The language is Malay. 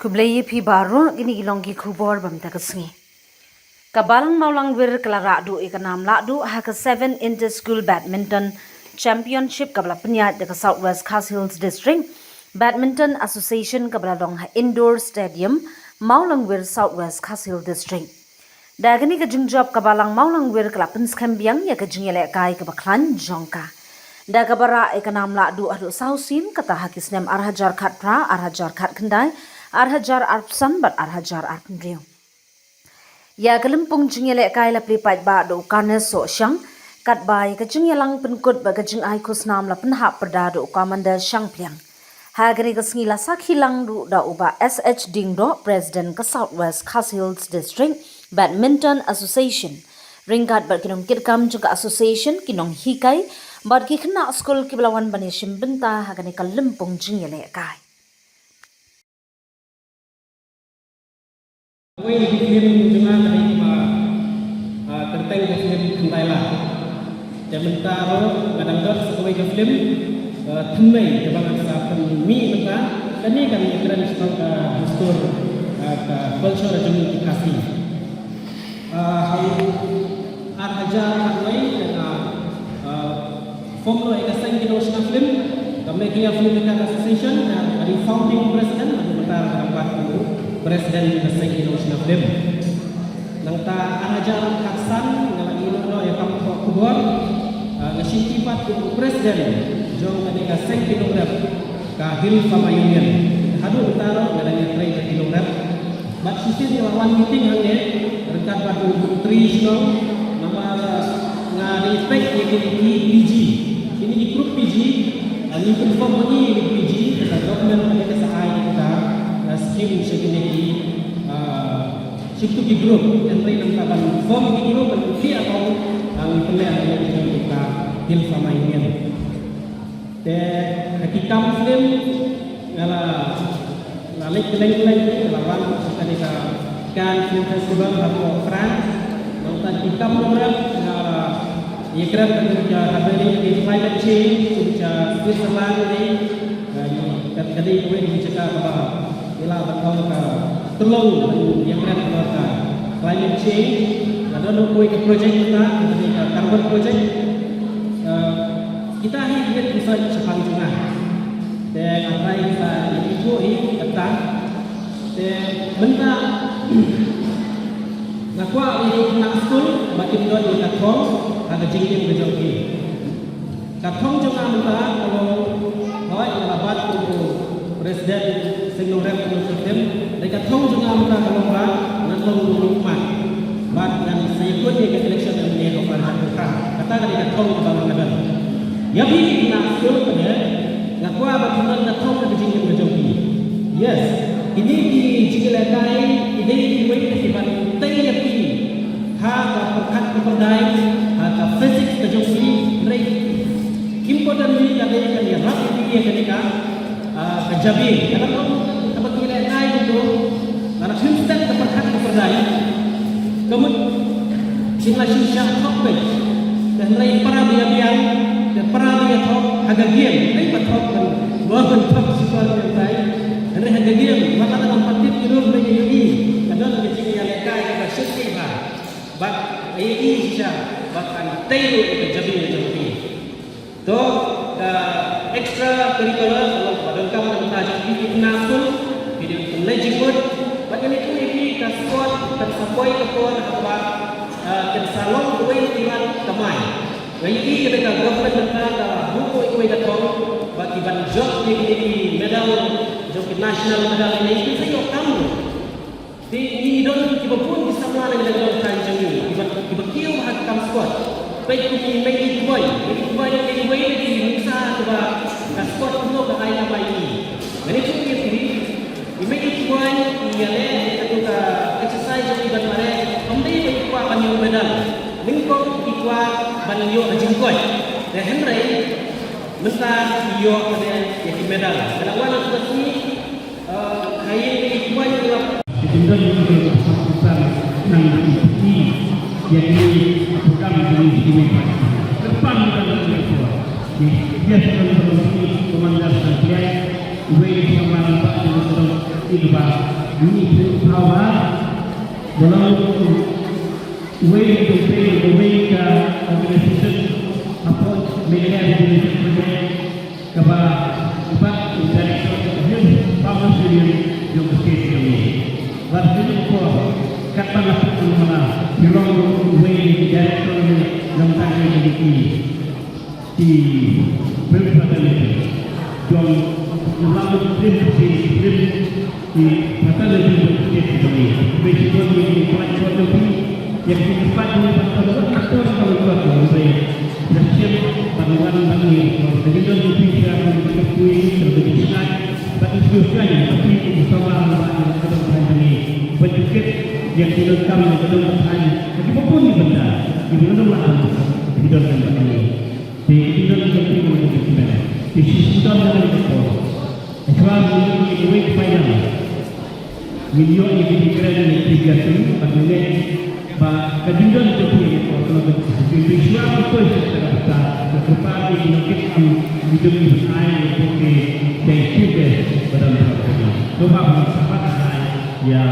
Kublai pi baru gini ilonggi kubor bam takasngi. Kabalang maulang wir kelara du ikanam ladu haka 7 inter-school badminton championship kabla penyat deka Southwest Khas Hills District Badminton Association kabla dong indoor stadium maulang wir Southwest Khas Hills District. Dagani ka jingjop kabalang maulang wir kelapen skambiang ya ka jingyele kai kabaklan jongka. Da kabara ikanam ladu adu sausin kata hakisnem arhajar khat pra arhajar khat kendai arhajar arpsan bat arhajar arpendriu. Ya kelempung jingyele kai la plipat ba do kanes so syang kat bai ka jingyelang penkut ba ka jing ai kusnam la penhap perda do kamanda syang pliang. Ha gani ka sngi la sakhilang du da uba SH Dingdo president ka Southwest Khas Hills District Badminton Association. Ringkat bat kinong kitkam juga association kinong hikai bat ki kena skol ki belawan bani shimbenta ha gani ka lempung jingyele kai. Kue di film juga tadi terteng di film Kentailah. Sementara kadang-kadang sekue di film tunai kebangan sahapan mi mereka dan ini kan keren setau ke histor ke culture dan komunikasi. Arhajar Arway dan Formula Ekaseng International Film kami kira film association dan dari founding president mentar dapat Presiden Ekaseng International Film. Nangta Arhajar Haksan ngalagi lo ya kamu kubur ngasitipat ku presiden jong Ekaseng International kahil sama union. Hadu utara ngadanya train ke International. But sisi lawan meeting hanya rekat batu nutritional nama respect ini PG. Ini di grup PG, ini confirm ini di PG. Kita government ada kesahai kita skim segini situ di grup yang lain tentang form di grup berarti atau pilihan yang kita deal sama ini. Dan ketika Muslim lalu keleng-keleng lawan kita kan film festival atau France nonton kita program ia kerap kerja haberi di climate change kerja Switzerland ini kadang-kadang kue dicakap bahwa ialah betul tolong yang kerap kerja climate change ada kue ke projek kita carbon project kita ini bisa cepat juga dan apa yang kita itu ini datang dan benda nakwa ini nak school makin dua di katong ada jingin berjoki katong juga benda kalau awak labat untuk presiden single representative dan katong juga benda kalau orang nantong rumah bat dan saya ikut di election yang dia kepada kata dari katong bangun negara ya bi nak school pada nakwa bagaimana katong ada jingin berjoki yes ini di jinglekai ini dibuat akibat terapi hak perkat keperdai hak fisik terjadi mereka importantly ada yang hak ini ketika kejabi karena kalau jinglekai itu karena instan perkat keperdai kemudian simulasi syak topik dan mereka para biar dan para biar top agak diam mereka top dan bukan top situasi yang baik dan harga dia maka dalam partit hidup mereka ini adalah kecil yang lekai yang bersyukur bat ini saja bahkan tayo itu jadi jadi to extra curricular kalau pada kamu kita jadi nasul video legitimate bahkan itu ini kasuat tersapai ketuan apa tersalon kue dengan kemai jadi ketika government negara buku kue datang bagi banjok di medal joki national medal ini saya kamu di idol tiba pun bisa melawan dengan kanjeng ini tiba kiu hak kam squad baik ini baik boy ini bisa coba squad untuk ke ayah ini ini tu ini baik boy ia le itu ka exercise joki ban mare ambil baik kuat banyu medal lingkong ikwa banyu jingkoi dan Henry mesta iyo ada yang medal kalau orang seperti hari ini kuat juga Sehingga juga keputusan yang diikuti yakni program yang dikirimkan depan dan berikut. Dia sudah berfungsi komandan sekalian, gue yang memanfaatkan iba ini hawa dalam way to pay the way organization approach media organization kaba iba director of Farmers Union yung state kami. Bakit ko kata nak mana hirong way director ng tangay di berbagai yang melakukan prinsip di kata lebih state kami. Besok ini pelajaran lebih yang didapat oleh aktor kalau boleh bersiap pandangan bagi jadi kalau bisa mengetahui terdekat tapi juga tapi bersama dengan teman-teman ini budget yang direkam di dalam hanya jadi apapun benda di dalam di dalam ini di dalam di sisi dalam itu sebab ini week final milion yang dikira mitigasi bagaimana ba kadindon itu punya kalau begitu visual itu secara besar kepada mungkin hidup ini oke dan juga pada mereka coba sahabat saya ya